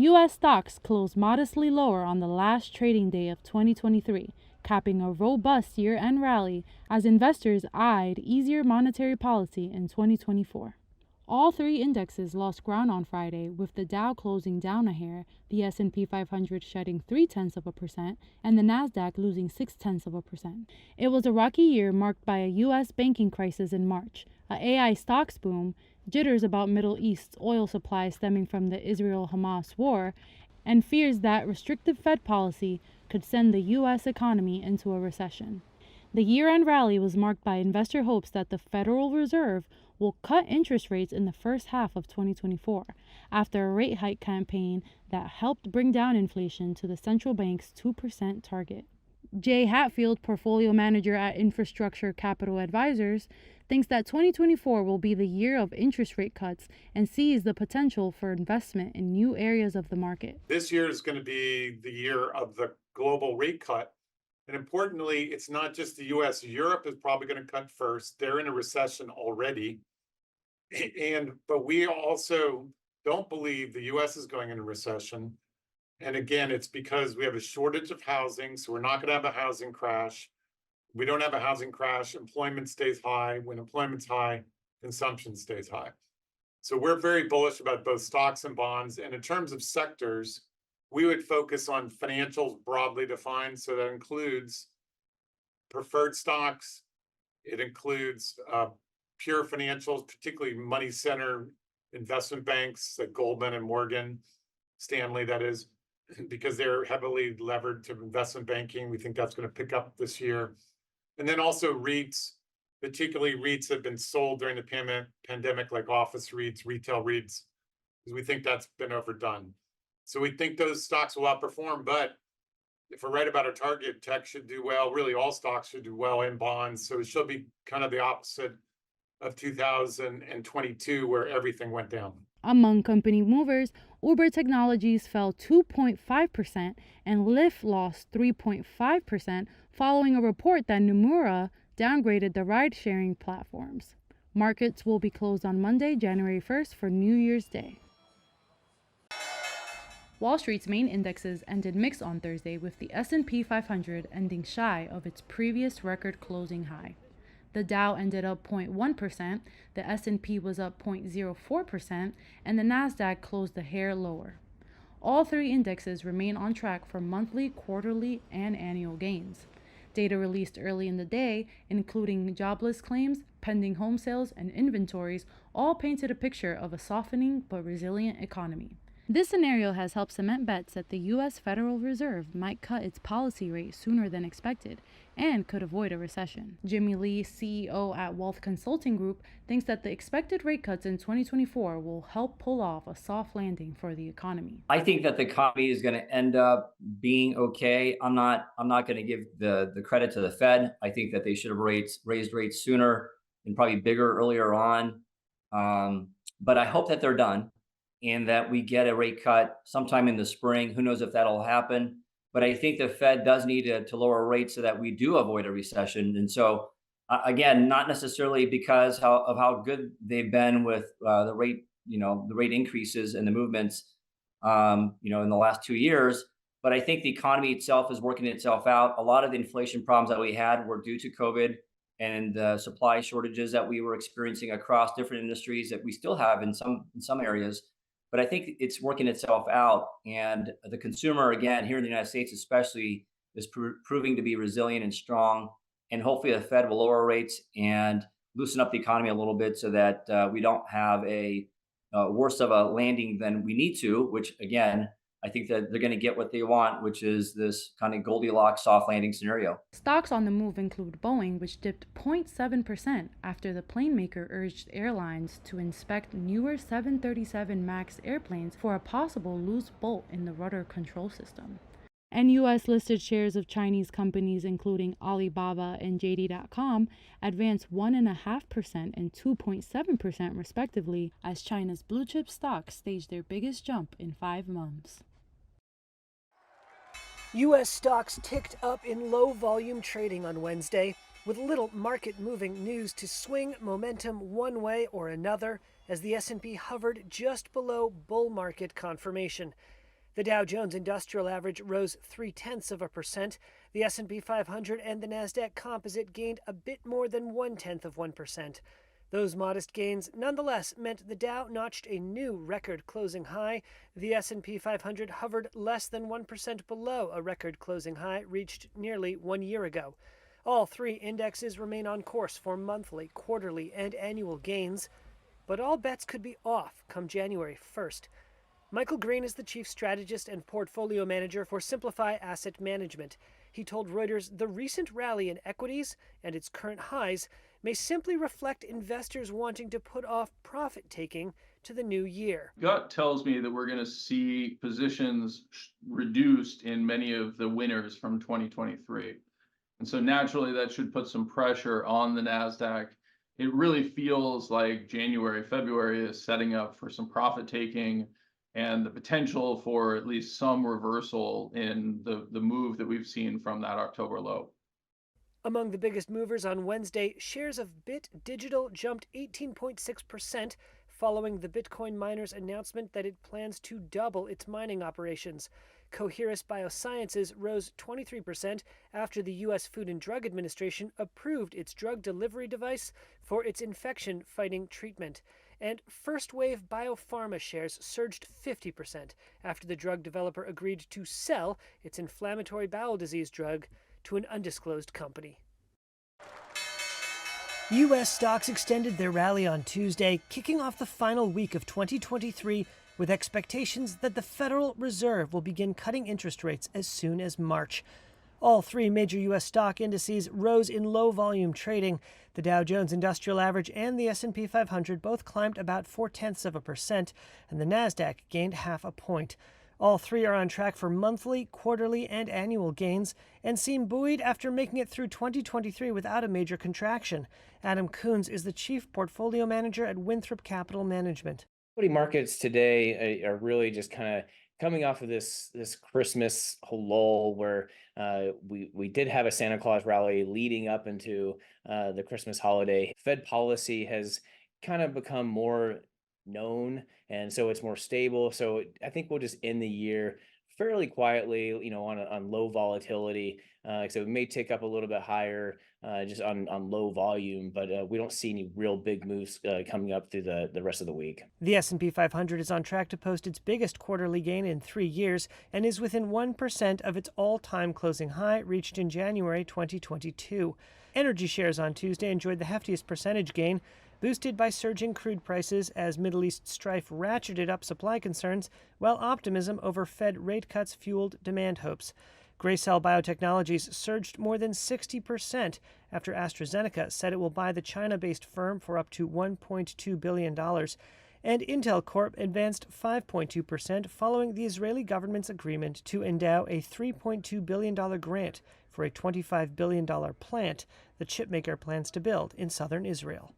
U.S. stocks closed modestly lower on the last trading day of 2023, capping a robust year-end rally as investors eyed easier monetary policy in 2024. All three indexes lost ground on Friday, with the Dow closing down a hair, the S&P 500 shedding 0.3%, and the Nasdaq losing 0.6%. It was a rocky year marked by a U.S. banking crisis in March, a AI stocks boom, jitters about Middle East's oil supply stemming from the Israel-Hamas war, and fears that restrictive Fed policy could send the U.S. economy into a recession. The year-end rally was marked by investor hopes that the Federal Reserve will cut interest rates in the first half of 2024, after a rate hike campaign that helped bring down inflation to the central bank's 2% target. Jay Hatfield, portfolio manager at Infrastructure Capital Advisors, thinks that 2024 will be the year of interest rate cuts and sees the potential for investment in new areas of the market. This year is going to be the year of the global rate cut. And importantly, it's not just the US. Europe is probably going to cut first. They're in a recession already. But we also don't believe the US is going into recession. And again, it's because we have a shortage of housing. So we're not going to have a housing crash. We don't have a housing crash. Employment stays high. When employment's high, consumption stays high. So we're very bullish about both stocks and bonds. And in terms of sectors, we would focus on financials broadly defined. So that includes preferred stocks. It includes pure financials, particularly money center investment banks like Goldman and Morgan Stanley, that is, because they're heavily levered to investment banking. We think that's going to pick up this year. And then also REITs, particularly REITs that have been sold during the pandemic, like office REITs, retail REITs, because we think that's been overdone. So we think those stocks will outperform. But if we're right about our target, tech should do well. Really, all stocks should do well in bonds. So it should be kind of the opposite of 2022, where everything went down. Among company movers, Uber Technologies fell 2.5% and Lyft lost 3.5% following a report that Nomura downgraded the ride-sharing platforms. Markets will be closed on Monday, January 1st for New Year's Day. Wall Street's main indexes ended mixed on Thursday, with the S&P 500 ending shy of its previous record closing high. The Dow ended up 0.1%, the S&P was up 0.04%, and the Nasdaq closed a hair lower. All three indexes remain on track for monthly, quarterly, and annual gains. Data released early in the day, including jobless claims, pending home sales, and inventories, all painted a picture of a softening but resilient economy. This scenario has helped cement bets that the U.S. Federal Reserve might cut its policy rate sooner than expected and could avoid a recession. Jimmy Lee, CEO at Wealth Consulting Group, thinks that the expected rate cuts in 2024 will help pull off a soft landing for the economy. I think that the economy is going to end up being okay. I'm not going to give the credit to the Fed. I think that they should have raised rates sooner and probably bigger earlier on. But I hope that they're done, and that we get a rate cut sometime in the spring. Who knows if that'll happen? But I think the Fed does need to lower rates so that we do avoid a recession. And so, again, not necessarily because of how good they've been with the rate increases and the movements, in the last 2 years. But I think the economy itself is working itself out. A lot of the inflation problems that we had were due to COVID and the supply shortages that we were experiencing across different industries that we still have in some areas. But I think it's working itself out, and the consumer, again, here in the United States especially, is proving to be resilient and strong. And hopefully the Fed will lower rates and loosen up the economy a little bit so that we don't have a worse of a landing than we need to, which, again, I think that they're going to get what they want, which is this kind of Goldilocks soft landing scenario. Stocks on the move include Boeing, which dipped 0.7% after the plane maker urged airlines to inspect newer 737 MAX airplanes for a possible loose bolt in the rudder control system. And U.S.-listed shares of Chinese companies, including Alibaba and JD.com, advanced 1.5% and 2.7% respectively, as China's blue-chip stocks staged their biggest jump in 5 months. U.S. stocks ticked up in low-volume trading on Wednesday, with little market-moving news to swing momentum one way or another as the S&P hovered just below bull market confirmation. The Dow Jones Industrial Average rose 0.3%. The S&P 500 and the Nasdaq Composite gained a bit more than 0.1%. Those modest gains nonetheless meant the Dow notched a new record closing high. The S&P 500 hovered less than 1% below a record closing high reached nearly 1 year ago. All three indexes remain on course for monthly, quarterly, and annual gains, but all bets could be off come January 1st. Michael Green is the chief strategist and portfolio manager for Simplify Asset Management. He told Reuters the recent rally in equities and its current highs may simply reflect investors wanting to put off profit taking to the new year. Gut tells me that we're going to see positions reduced in many of the winners from 2023. And so naturally that should put some pressure on the NASDAQ. It really feels like January, February is setting up for some profit taking and the potential for at least some reversal in the move that we've seen from that October low. Among the biggest movers on Wednesday, shares of Bit Digital jumped 18.6% following the Bitcoin miner's announcement that it plans to double its mining operations. Coherus Biosciences rose 23% after the U.S. Food and Drug Administration approved its drug delivery device for its infection-fighting treatment. And First Wave Biopharma shares surged 50% after the drug developer agreed to sell its inflammatory bowel disease drug to an undisclosed company. U.S. stocks extended their rally on Tuesday, kicking off the final week of 2023 with expectations that the Federal Reserve will begin cutting interest rates as soon as March. All three major U.S. stock indices rose in low-volume trading. The Dow Jones Industrial Average and the S&P 500 both climbed about 0.4%, and the Nasdaq gained 0.5 point. All three are on track for monthly, quarterly, and annual gains and seem buoyed after making it through 2023 without a major contraction. Adam Coons is the chief portfolio manager at Winthrop Capital Management. Equity markets today are really just kind of coming off of this Christmas lull where we did have a Santa Claus rally leading up into the Christmas holiday. Fed policy has kind of become more known, and so it's more stable. So I think we'll just end the year fairly quietly, on low volatility. So it may tick up a little bit higher just on low volume, but we don't see any real big moves coming up through the rest of the week. The S&P 500 is on track to post its biggest quarterly gain in 3 years and is within 1% of its all-time closing high reached in January 2022. Energy shares on Tuesday enjoyed the heftiest percentage gain, boosted by surging crude prices as Middle East strife ratcheted up supply concerns, while optimism over Fed rate cuts fueled demand hopes. Gracell Biotechnologies surged more than 60% after AstraZeneca said it will buy the China-based firm for up to $1.2 billion. And Intel Corp advanced 5.2% following the Israeli government's agreement to endow a $3.2 billion grant for a $25 billion plant the chipmaker plans to build in southern Israel.